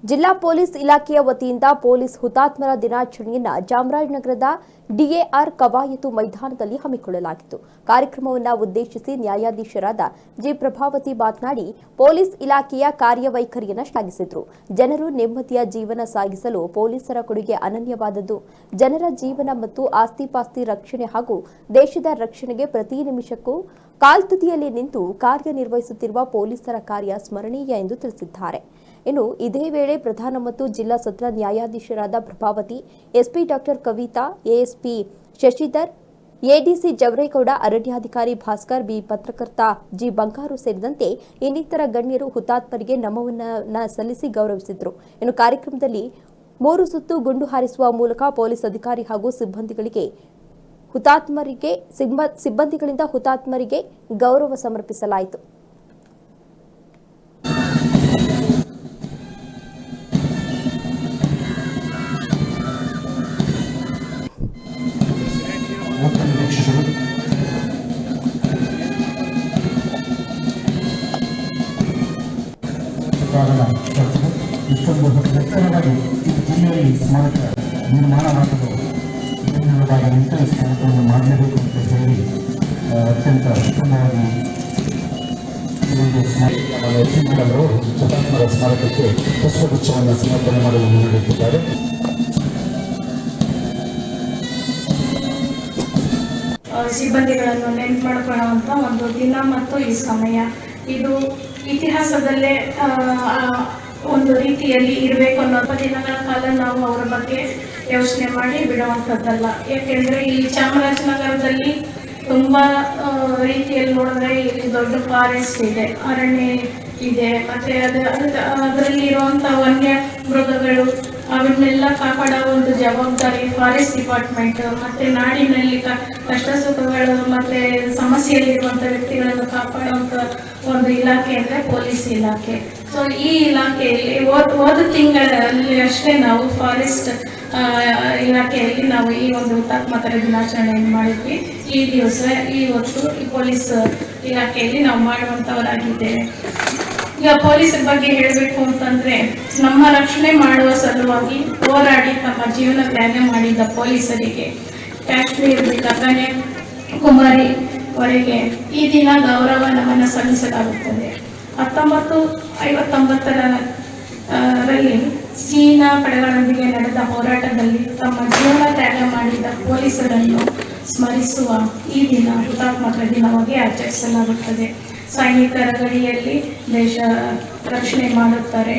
ಜಿಲ್ಲಾ ಪೊಲೀಸ್ ಇಲಾಖೆಯ ವತಿಯಿಂದ ಪೊಲೀಸ್ ಹುತಾತ್ಮರ ದಿನಾಚರಣೆಯನ್ನು ಚಾಮರಾಜನಗರದ ಡಿಎಆರ್ ಕವಾಯತು ಮೈದಾನದಲ್ಲಿ ಹಮ್ಮಿಕೊಳ್ಳಲಾಗಿತ್ತು. ಕಾರ್ಯಕ್ರಮವನ್ನು ಉದ್ದೇಶಿಸಿ ನ್ಯಾಯಾಧೀಶರಾದ ಜಿ ಪ್ರಭಾವತಿ ಮಾತನಾಡಿ ಪೊಲೀಸ್ ಇಲಾಖೆಯ ಕಾರ್ಯವೈಖರಿಯನ್ನು ಶ್ಲಾಘಿಸಿದರು. ಜನರು ನೆಮ್ಮದಿಯ ಜೀವನ ಸಾಗಿಸಲು ಪೊಲೀಸರ ಕೊಡುಗೆ ಅನನ್ಯವಾದದ್ದು. ಜನರ ಜೀವನ ಮತ್ತು ಆಸ್ತಿಪಾಸ್ತಿ ರಕ್ಷಣೆ ಹಾಗೂ ದೇಶದ ರಕ್ಷಣೆಗೆ ಪ್ರತಿ ನಿಮಿಷಕ್ಕೂ ಕಾಲ್ತುದಿಯಲ್ಲಿ ನಿಂತು ಕಾರ್ಯನಿರ್ವಹಿಸುತ್ತಿರುವ ಪೊಲೀಸರ ಕಾರ್ಯ ಸ್ಮರಣೀಯ ಎಂದು ತಿಳಿಸಿದ್ದಾರೆ. ಇನ್ನು ಇದೇ ವೇಳೆ ಪ್ರಧಾನ ಮತ್ತು ಜಿಲ್ಲಾ ಸತ್ರ ನ್ಯಾಯಾಧೀಶರಾದ Prabhavati, SP doctor Kavitha, ASP Shashidhar, ADC Javaregowda, ಅರಣ್ಯಾಧಿಕಾರಿ ಭಾಸ್ಕರ್ ಬಿ, ಪತ್ರಕರ್ತ ಜಿ ಬಂಗಾರು ಸೇರಿದಂತೆ ಇನ್ನಿತರ ಗಣ್ಯರು ಹುತಾತ್ಮರಿಗೆ ನಮನವನ್ನು ಸಲ್ಲಿಸಿ ಗೌರವಿಸಿದರು. ಇನ್ನು ಕಾರ್ಯಕ್ರಮದಲ್ಲಿ 3 ಸುತ್ತು ಗುಂಡು ಹಾರಿಸುವ ಮೂಲಕ ಪೊಲೀಸ್ ಅಧಿಕಾರಿ ಹಾಗೂ ಸಿಬ್ಬಂದಿಗಳಿಂದ ಹುತಾತ್ಮರಿಗೆ ಗೌರವ ಸಮರ್ಪಿಸಲಾಯಿತು. ಇಷ್ಟೊಂದು ಎತ್ತರವಾಗಿ ಈ ಜಿಲ್ಲೆಯಲ್ಲಿ ಸ್ಮಾರಕ ನಿರ್ಮಾಣ ಮಾಡಲು ನಿಂತ ಸ್ಮಾರಕವನ್ನು ಮಾಡಲೇಬೇಕು ಅಂತ ಹೇಳಿ ಅತ್ಯಂತ ಉತ್ತಮವಾಗಿ ಅವರು ಹುತಾತ್ಮರ ಸ್ಮಾರಕಕ್ಕೆ ಪುಷ್ಪಗುಚ್ಛವನ್ನು ಸಮರ್ಪಣೆ ಮಾಡಲು ಮುನ್ನಡೆಯುತ್ತಿದ್ದಾರೆ. ಸಿಬ್ಬಂದಿಗಳನ್ನು ನೆನಪು ಮಾಡಿಕೊಳ್ಳುವಂಥ ಒಂದು ದಿನ ಮತ್ತು ಈ ಸಮಯ ಇದು ಇತಿಹಾಸದಲ್ಲೇ ಒಂದು ರೀತಿಯಲ್ಲಿ ಇರಬೇಕು ಅನ್ನೋ ದಿನಗಳ ಕಾಲ ನಾವು ಅವರ ಬಗ್ಗೆ ಯೋಚನೆ ಮಾಡಿ ಬಿಡುವಂಥದ್ದಲ್ಲ. ಯಾಕೆಂದರೆ ಈ ಚಾಮರಾಜನಗರದಲ್ಲಿ ತುಂಬ ರೀತಿಯಲ್ಲಿ ನೋಡಿದ್ರೆ ಇಲ್ಲಿ ದೊಡ್ಡ ಫಾರೆಸ್ಟ್ ಇದೆ, ಅರಣ್ಯ ಇದೆ, ಮತ್ತು ಅದರಲ್ಲಿ ಇರುವಂಥ ವನ್ಯ ಮೃಗಗಳು ಅವನ್ನೆಲ್ಲ ಕಾಪಾಡೋ ಒಂದು ಜವಾಬ್ದಾರಿ ಫಾರೆಸ್ಟ್ ಡಿಪಾರ್ಟ್ಮೆಂಟ್, ಮತ್ತು ನಾಡಿನಲ್ಲಿ ಕಷ್ಟ ಸುಖಗಳು ಮತ್ತು ಸಮಸ್ಯೆಯಲ್ಲಿರುವಂಥ ವ್ಯಕ್ತಿಗಳನ್ನು ಕಾಪಾಡುವಂಥ ಒಂದು ಇಲಾಖೆ ಅಂದರೆ ಪೊಲೀಸ್ ಇಲಾಖೆ. ಸೊ ಈ ಇಲಾಖೆಯಲ್ಲಿ ಹೋದ ತಿಂಗಳಲ್ಲಿ ಅಷ್ಟೇ ನಾವು ಫಾರೆಸ್ಟ್ ಇಲಾಖೆಯಲ್ಲಿ ನಾವು ಈ ಒಂದು ಹುತಾತ್ಮರ ದಿನಾಚರಣೆಯನ್ನು ಮಾಡಿದ್ವಿ. ಈ ದಿವಸ ಇವತ್ತು ಈ ಪೊಲೀಸ್ ಇಲಾಖೆಯಲ್ಲಿ ನಾವು ಮಾಡುವಂಥವರಾಗಿದ್ದೇವೆ. ಈಗ ಪೊಲೀಸರ ಬಗ್ಗೆ ಹೇಳಬೇಕು ಅಂತಂದರೆ, ನಮ್ಮ ರಕ್ಷಣೆ ಮಾಡುವ ಸಲುವಾಗಿ ಹೋರಾಡಿ ತಮ್ಮ ಜೀವನ ತ್ಯಾಗ ಮಾಡಿದ ಪೊಲೀಸರಿಗೆ ಕಾಶ್ಮೀರದಿಂದ ಕನ್ಯಾಕುಮಾರಿವರೆಗೆ ಈ ದಿನ ಗೌರವ ನಮನ ಸಲ್ಲಿಸಲಾಗುತ್ತದೆ. 1959ರಲ್ಲಿ ಚೀನಾ ಪಡೆಗಳೊಂದಿಗೆ ನಡೆದ ಹೋರಾಟದಲ್ಲಿ ತಮ್ಮ ಜೀವನ ತ್ಯಾಗ ಮಾಡಿದ ಪೊಲೀಸರನ್ನು ಸ್ಮರಿಸುವ ಈ ದಿನ ಹುತಾತ್ಮರ ದಿನವಾಗಿ ಆಚರಿಸಲಾಗುತ್ತದೆ. ಸೈನಿಕರ ಗಡಿಯಲ್ಲಿ ದೇಶ ರಕ್ಷಣೆ ಮಾಡುತ್ತಾರೆ,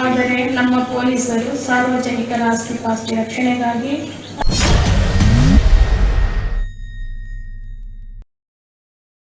ಆದರೆ ನಮ್ಮ ಪೊಲೀಸರು ಸಾರ್ವಜನಿಕರ ಆಸ್ತಿಪಾಸ್ತಿ ರಕ್ಷಣೆಗಾಗಿ